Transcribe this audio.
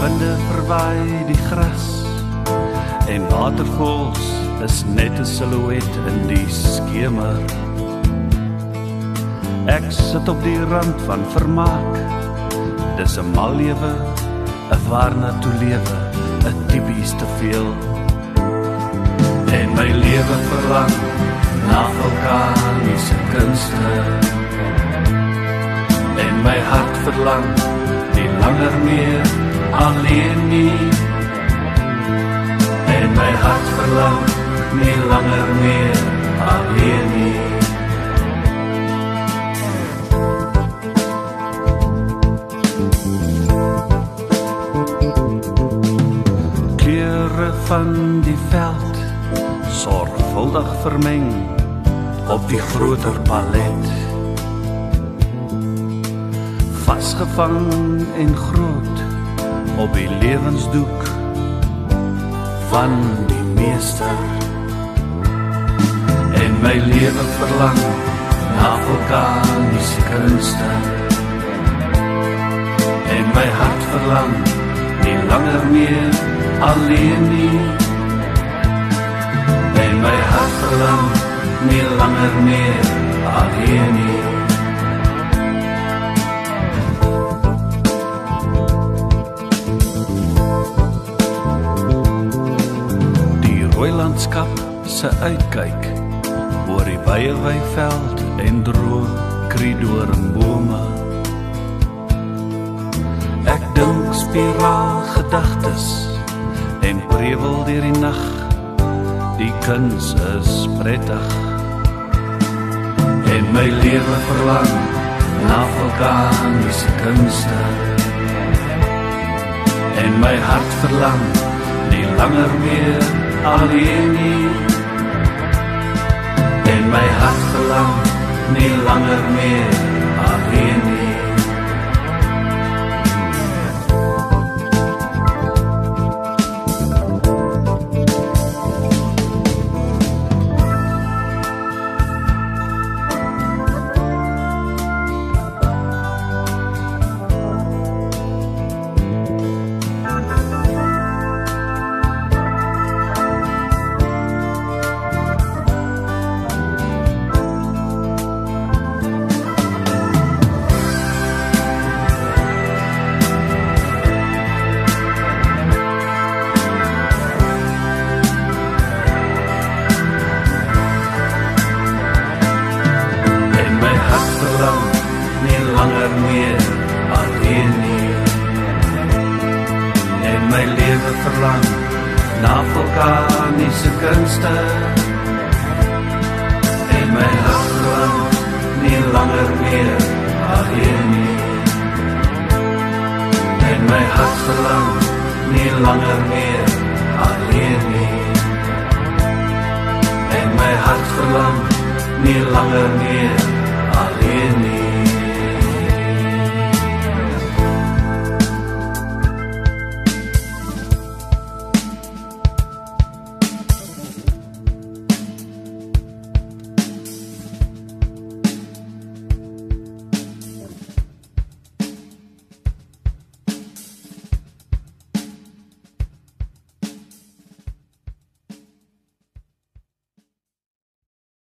Winde verwaai die gras en watervoëls is net 'n silhouet in die skemer. Ek sit op die rand van vermaak. Dis 'n mal lewe, 'n waarna toe lewe, 'n tipies te veel. En my lewe verlang na vulkaniese kunste. En my hart verlang nie langer meer alleen nie. En my hart verlang nie langer meer alleen nie. Kleure van die veld, sorgvuldig vermeng op die groter palet. Vasgevang en groot op die lewensdoek van die meester. En my lewe verlang na vulkaniese kunste. En my hart verlang nie langer meer alleen nie. En my hart verlang nie langer meer alleen nie. Die landskap se uitkyk oor die wye weiveld en droë kriedoringbome. Ek dink spiraal gedagtes en prewel deur die nag. Die kuns is prettig en my lewe verlang na vulkaniese kunste. En my hart verlang nie langer meer alleen nie. En my hart verlang nie langer meer alleen nie. Langer meer alleen nie. En my lewe verlang na vulkaniese kunste. En my hart verlang nie langer meer alleen nie. En my hart verlang nie langer meer alleen nie. En my hart verlang nie langer meer